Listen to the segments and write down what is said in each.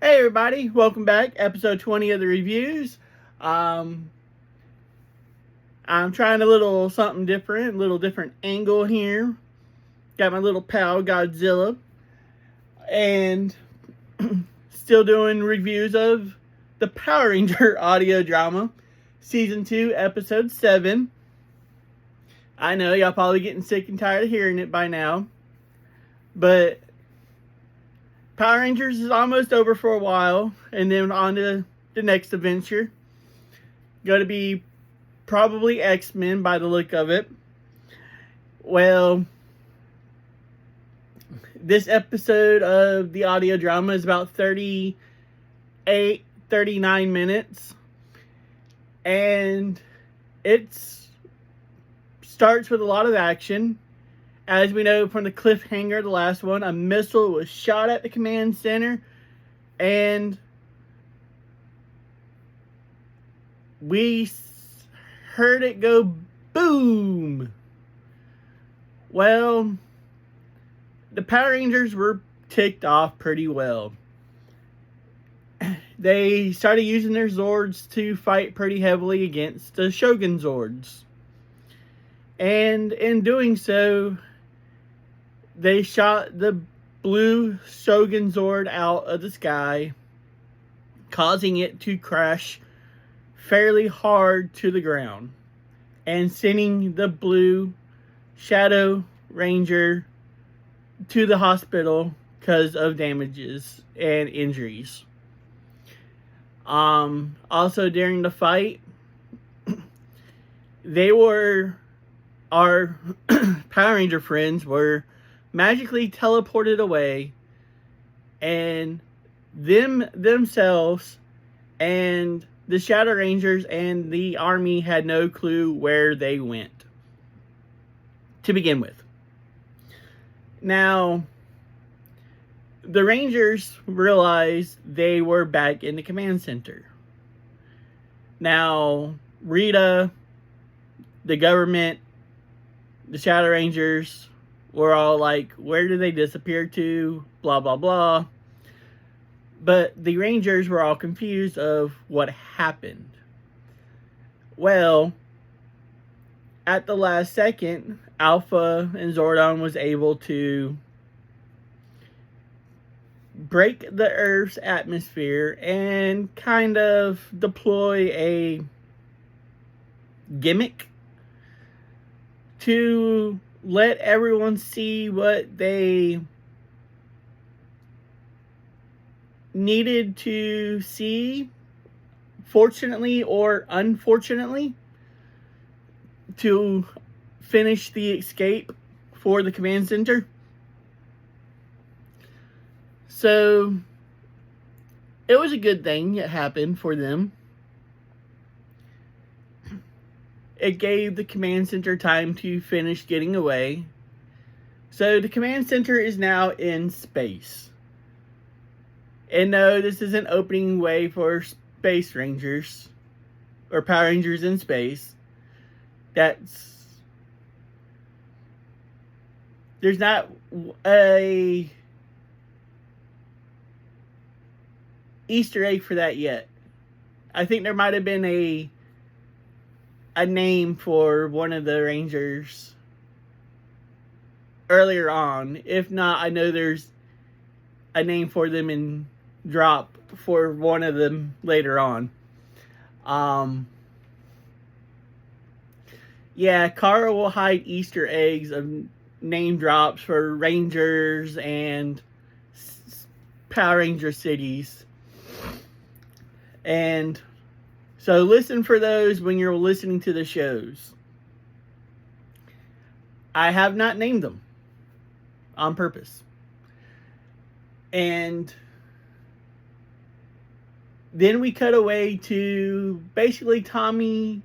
Hey everybody, welcome back. Episode 20 of the reviews. Um, I'm trying a little something different, a little different angle here. Got my little pal Godzilla, and still doing reviews of the Power Ranger audio drama, Season 2, Episode 7. I know y'all probably getting sick and tired of hearing it by now, but Power Rangers is almost over for a while, and then on to the next adventure. Going to be probably X-Men by the look of it. Well, this episode of the audio drama is about 39 minutes. And it starts with a lot of action. As we know from the cliffhanger, the last one, a missile was shot at the command center. And we heard it go boom. Well, the Power Rangers were ticked off pretty well. They started using their Zords to fight pretty heavily against the Shogun Zords. And in doing so, they shot the blue Shogun Zord out of the sky, causing it to crash fairly hard to the ground, and sending the blue Shadow Ranger to the hospital because of damages and injuries. Also during the fight, our Power Ranger friends were magically teleported away, and themselves and the Shadow Rangers and the army had no clue where they went to begin with. Now, the Rangers realized they were back in the command center. Now, Rita, the government, the Shadow Rangers were all like, where did they disappear to? Blah, blah, blah. But the Rangers were all confused of what happened. Well, at the last second, Alpha and Zordon was able to break the Earth's atmosphere and kind of deploy a gimmick to let everyone see what they needed to see, fortunately or unfortunately, to finish the escape for the command center. So it was a good thing it happened for them. It gave the command center time to finish getting away. So the command center is now in space. And no, this isn't opening way for Space Rangers or Power Rangers in space. There's not a Easter egg for that yet. I think there might have been a name for one of the Rangers earlier on. If not, I know there's a name for them in drop for one of them later on. Yeah, Kara will hide Easter eggs of name drops for Rangers and Power Ranger cities. And so listen for those when you're listening to the shows. I have not named them on purpose. And then we cut away to basically Tommy.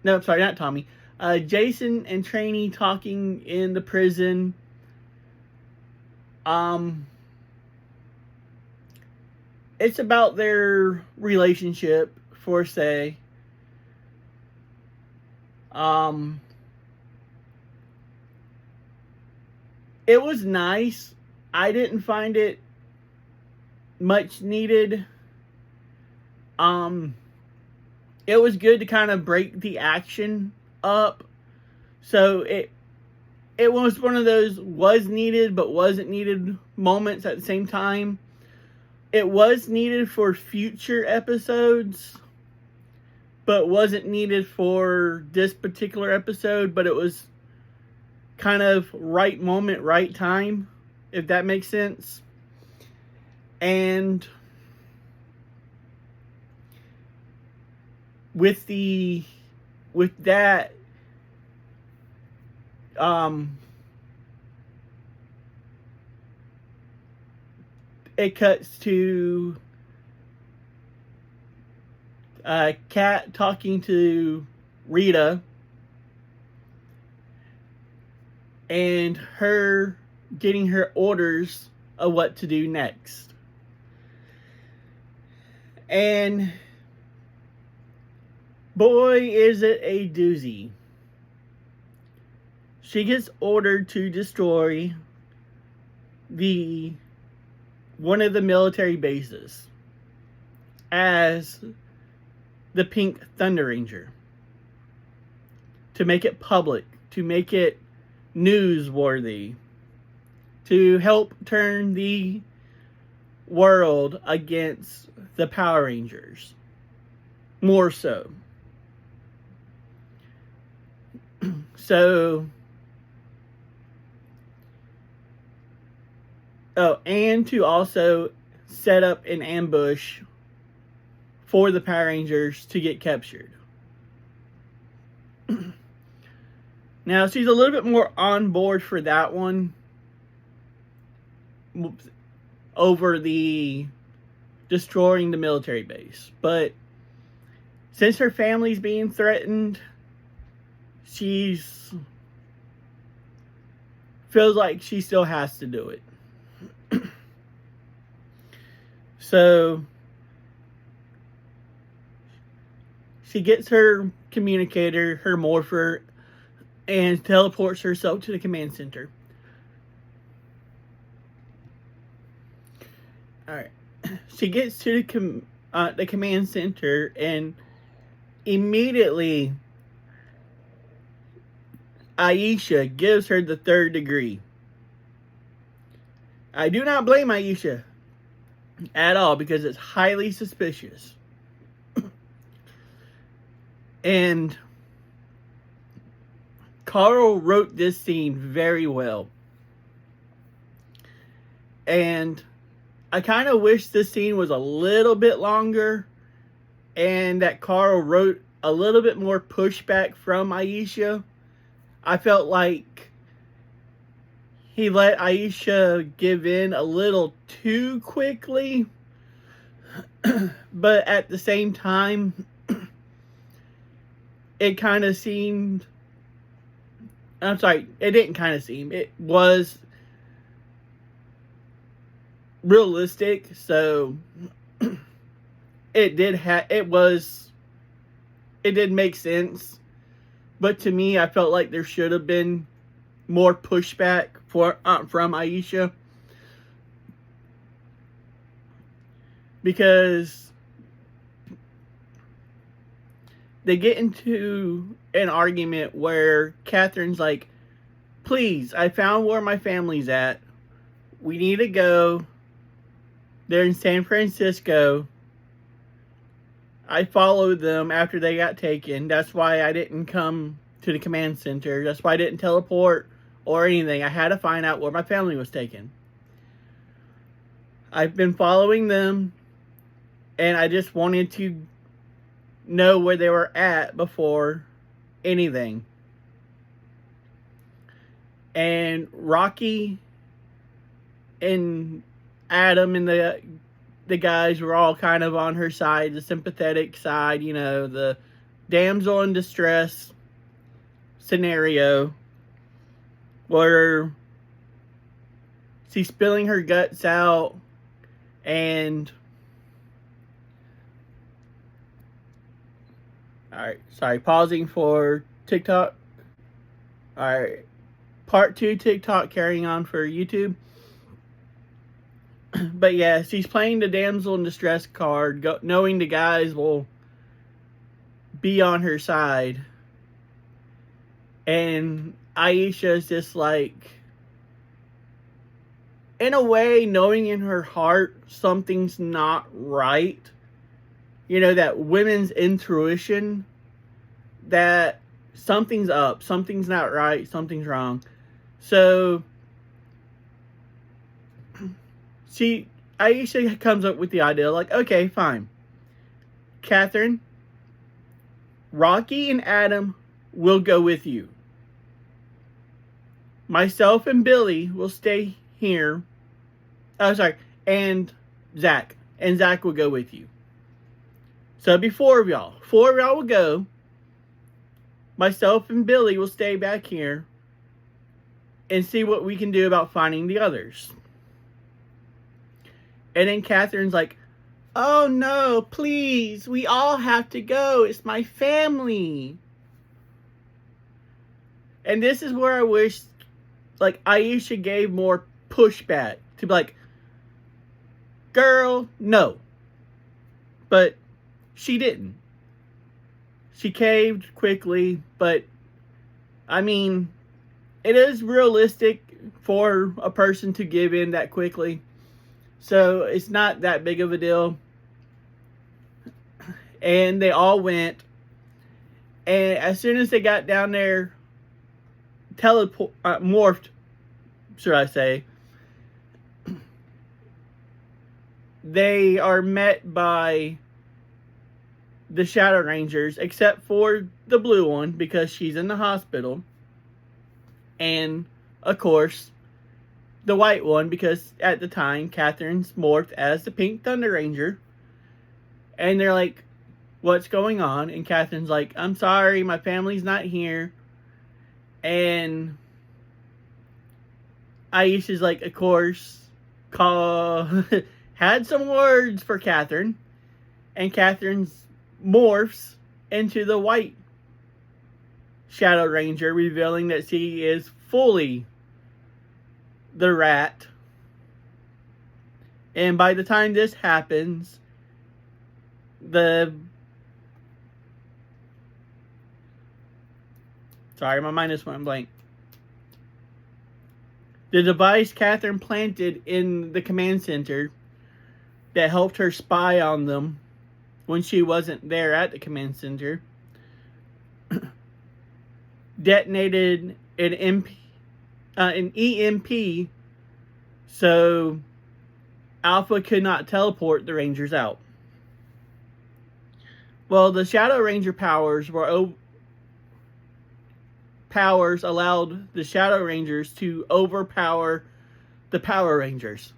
No, sorry, not Tommy. Jason and Trainee talking in the prison. It's about their relationship, for say. It was nice. I didn't find it much needed. It was good to kind of break the action up. So it was one of those was needed but wasn't needed moments at the same time. It was needed for future episodes, but wasn't needed for this particular episode, but it was kind of right moment, right time, if that makes sense. And with that, it cuts to Kat talking to Rita and her getting her orders of what to do next. And boy, is it a doozy. She gets ordered to destroy one of the military bases as the Pink Thunder Ranger, to make it public, to make it newsworthy, to help turn the world against the Power Rangers. More so. And to also set up an ambush for the Power Rangers to get captured. Now, she's a little bit more on board for that one over the destroying the military base. But since her family's being threatened, feels like she still has to do it. So she gets her communicator, her morpher, and teleports herself to the command center. Alright. She gets to the command center, and immediately Aisha gives her the 3rd degree. I do not blame Aisha at all, because it's highly suspicious. And Carl wrote this scene very well. And I kind of wish this scene was a little bit longer, and that Carl wrote a little bit more pushback from Aisha. I felt like he let Aisha give in a little too quickly. But at the same time, it kind of seemed... I'm sorry, it didn't kind of seem. It was realistic, so it did make sense. But to me, I felt like there should have been more pushback from Aisha, because they get into an argument where Catherine's like, please, I found where my family's at. We need to go. They're in San Francisco. I followed them after they got taken. That's why I didn't come to the command center. That's why I didn't teleport or anything. I had to find out where my family was taken. I've been following them, and I just wanted to know where they were at before anything. And Rocky and Adam and the guys were all kind of on her side, the sympathetic side, you know, the damsel in distress scenario where she's spilling her guts out, and alright, sorry, pausing for TikTok. Alright, part 2 TikTok, carrying on for YouTube. But yeah, she's playing the damsel in distress card, knowing the guys will be on her side. And Aisha's just like, in a way, knowing in her heart something's not right. You know, that women's intuition, that something's up, something's not right, something's wrong. So Aisha comes up with the idea, like, okay, fine. Catherine, Rocky and Adam will go with you. Myself and Billy will stay here. Oh, sorry. And Zach. And Zach will go with you. So it'll be 4 of y'all. 4 of y'all will go. Myself and Billy will stay back here and see what we can do about finding the others. And then Catherine's like, oh no, please, we all have to go. It's my family. And this is where I wish, like, Aisha gave more pushback to be like, girl, no. But she didn't. She caved quickly, but I mean, it is realistic for a person to give in that quickly. So it's not that big of a deal. And they all went. And as soon as they got down there, morphed, should I say, they are met by the Shadow Rangers, except for the blue one, because she's in the hospital. And, of course, the white one, because at the time, Catherine's morphed as the Pink Thunder Ranger. And they're like, what's going on? And Catherine's like, I'm sorry, my family's not here. And Aisha's like, of course, had some words for Catherine. And Catherine's morphs into the white Shadow Ranger, revealing that she is fully the rat. And by the time this happens, sorry, my mind just went blank. The device Catherine planted in the command center that helped her spy on them when she wasn't there at the command center detonated an EMP, so Alpha could not teleport the Rangers out. Well, the Shadow Ranger powers allowed the Shadow Rangers to overpower the Power Rangers.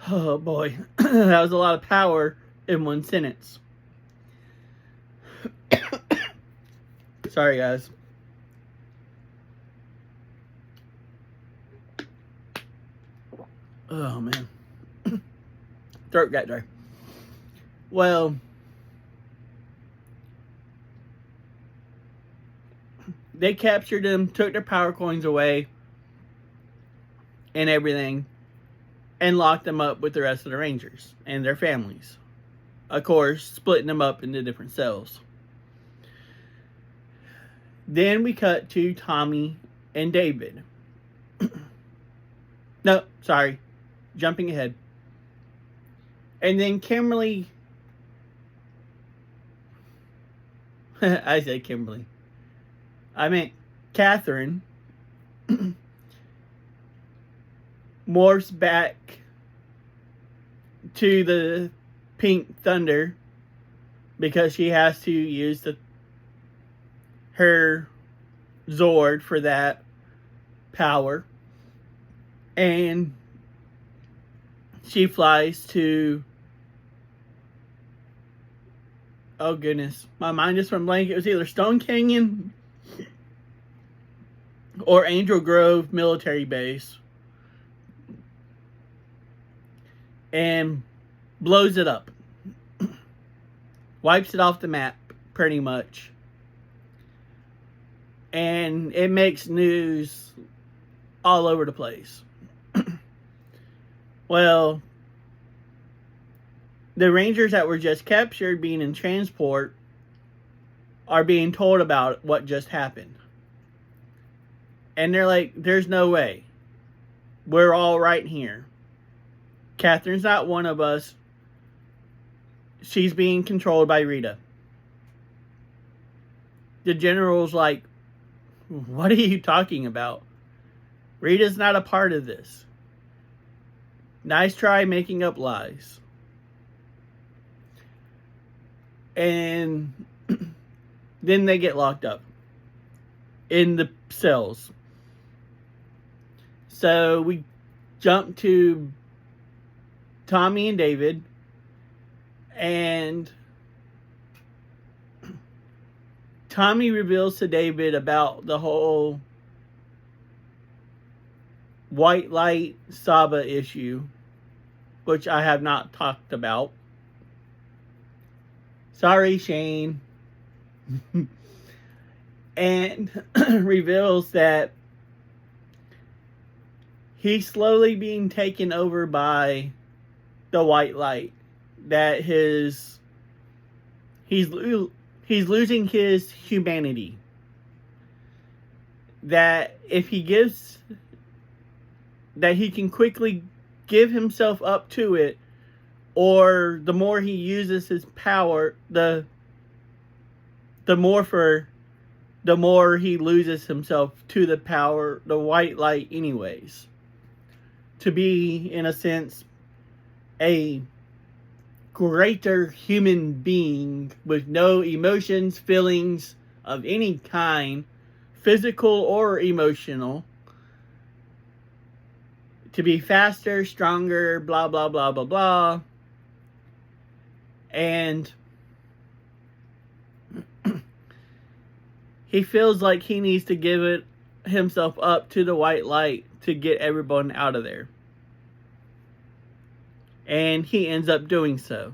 Oh boy, that was a lot of power in one sentence. Sorry, guys. Oh man, throat got dry. Well, they captured them, took their power coins away, and everything, and locked them up with the rest of the Rangers and their families. Of course, splitting them up into different cells. Then we cut to Tommy and David. No, sorry. Jumping ahead. And then Kimberly... I said Kimberly. I meant Catherine morphs back to the Pink Thunder because she has to use her Zord for that power. And she flies to... Oh goodness, my mind just went blank. It was either Stone Canyon or Angel Grove military base. And blows it up. Wipes it off the map, pretty much. And it makes news all over the place. Well, the Rangers that were just captured, being in transport, are being told about what just happened. And they're like, there's no way. We're all right here. Catherine's not one of us. She's being controlled by Rita. The general's like, what are you talking about? Rita's not a part of this. Nice try making up lies. And then they get locked up in the cells. So we jump to Tommy and David, and Tommy reveals to David about the whole white light Saba issue, which I have not talked about. Sorry, Shane. And reveals that he's slowly being taken over by the white light. That he's losing his humanity. That if he gives, that he can quickly give himself up to it, or the more he uses his power, the more he loses himself to the power, the white light anyways. To be, in a sense, a greater human being with no emotions, feelings of any kind, physical or emotional. To be faster, stronger, blah, blah, blah, blah, blah. And he feels like he needs to give it himself up to the white light to get everyone out of there. And he ends up doing so.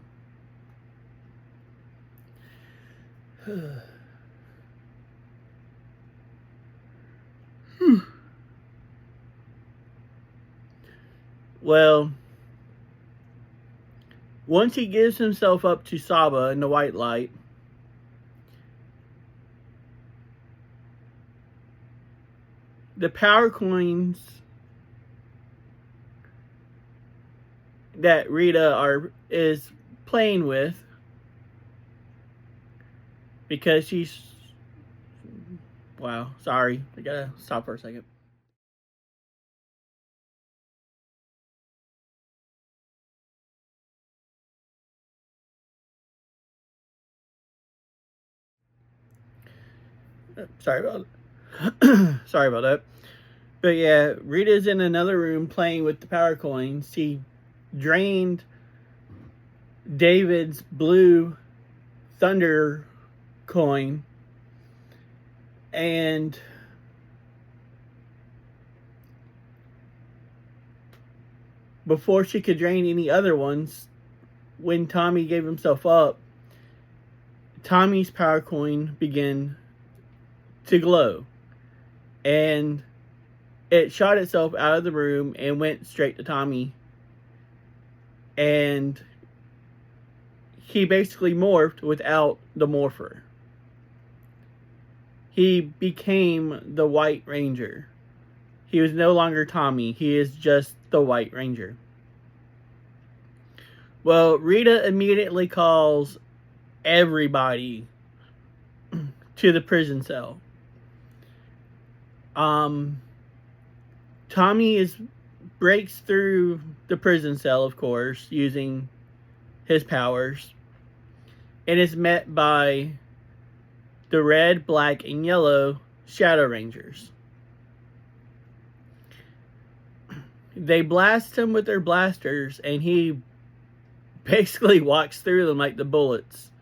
Well, once he gives himself up to Saba in the white light, the power coins that Rita is playing with, because she's, wow, sorry, I gotta stop for a second. Sorry about that. But yeah, Rita's in another room playing with the power coins. She drained David's blue thunder coin, and before she could drain any other ones, when Tommy gave himself up, Tommy's power coin began to glow, and it shot itself out of the room and went straight to Tommy, and he basically morphed without the morpher. He became the White Ranger. He was no longer Tommy. He is just the White Ranger. Well, Rita immediately calls everybody to the prison cell. Tommy breaks through the prison cell, of course, using his powers, and is met by the red, black, and yellow Shadow Rangers. They blast him with their blasters, and he basically walks through them like the bullets.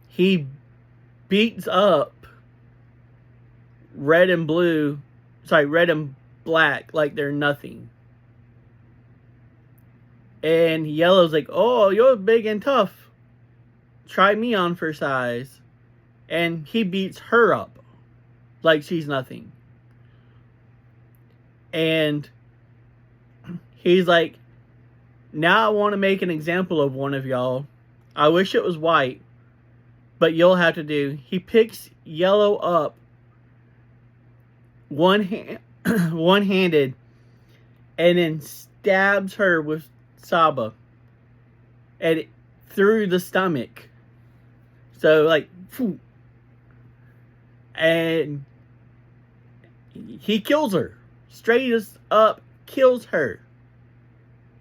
He beats up red and black like they're nothing. And yellow's like, oh, you're big and tough. Try me on for size. And he beats her up like she's nothing. And he's like, now I want to make an example of one of y'all. I wish it was white, but you'll have to do. He picks Yellow up one-handed and then stabs her with Saba and through the stomach. So like, phew. And he kills her. Straight up kills her.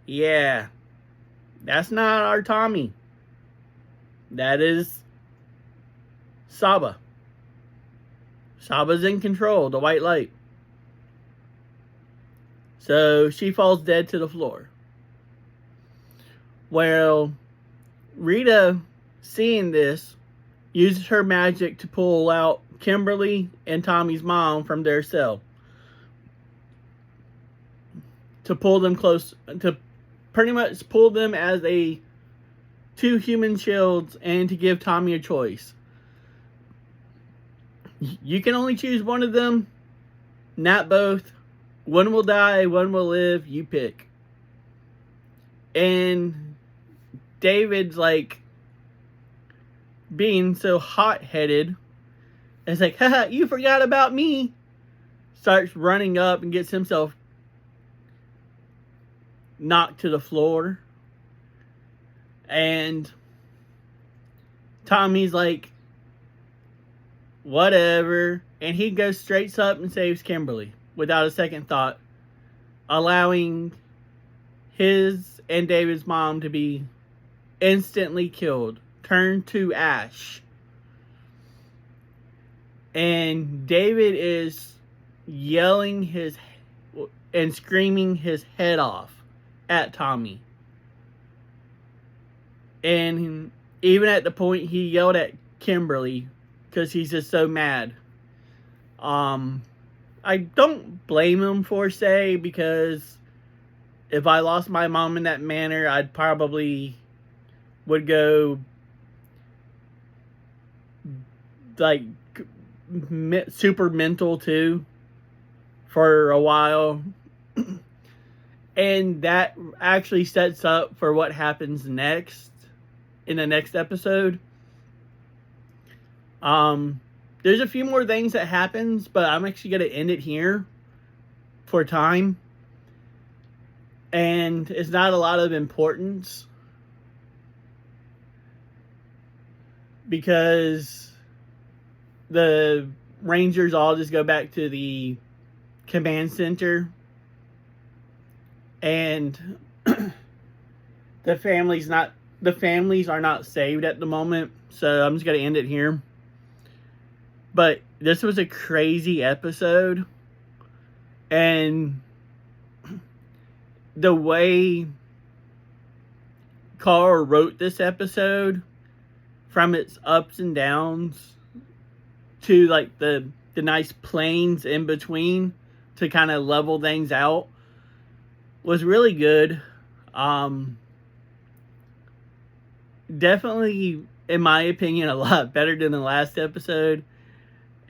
Yeah. That's not our Tommy. That is Saba. Saba's in control, the white light. So she falls dead to the floor. Well, Rita, seeing this, uses her magic to pull out Kimberly and Tommy's mom from their cell. To pull them close, to pretty much pull them as two human shields, and to give Tommy a choice. You can only choose one of them, not both. One will die, one will live, you pick. And David's like being so hot-headed. It's like, haha, you forgot about me. Starts running up and gets himself knocked to the floor. And Tommy's like, whatever. And he goes straight up and saves Kimberly without a second thought, allowing his and David's mom to be instantly killed, turned to ash. And David is yelling and screaming his head off at Tommy. And even at the point he yelled at Kimberly because he's just so mad. I don't blame him for say, because if I lost my mom in that manner, I'd probably would go like super mental too for a while. And that actually sets up for what happens next in the next episode. There's a few more things that happens, but I'm actually going to end it here for time. And it's not a lot of importance, because the Rangers all just go back to the command center. And the families are not saved at the moment. So I'm just going to end it here. But this was a crazy episode. And the way Carl wrote this episode, from its ups and downs to like the nice planes in between to kind of level things out, was really good. Definitely, in my opinion, a lot better than the last episode.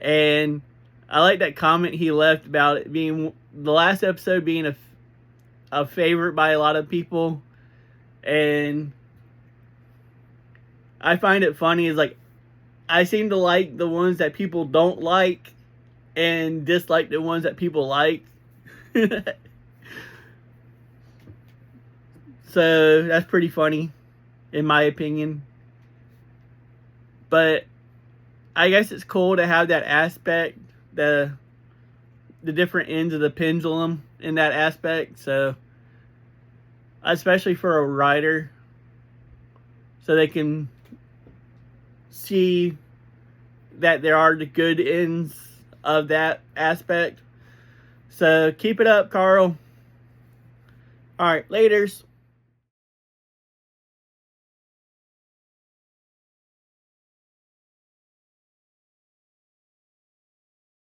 And I like that comment he left about it being, the last episode being a favorite by a lot of people. And I find it funny, is like, I seem to like the ones that people don't like and dislike the ones that people like. So that's pretty funny, in my opinion. But I guess it's cool to have that aspect, the different ends of the pendulum in that aspect. So, especially for a writer, so they can see that there are the good ends of that aspect. So keep it up, Carl. All right, laters.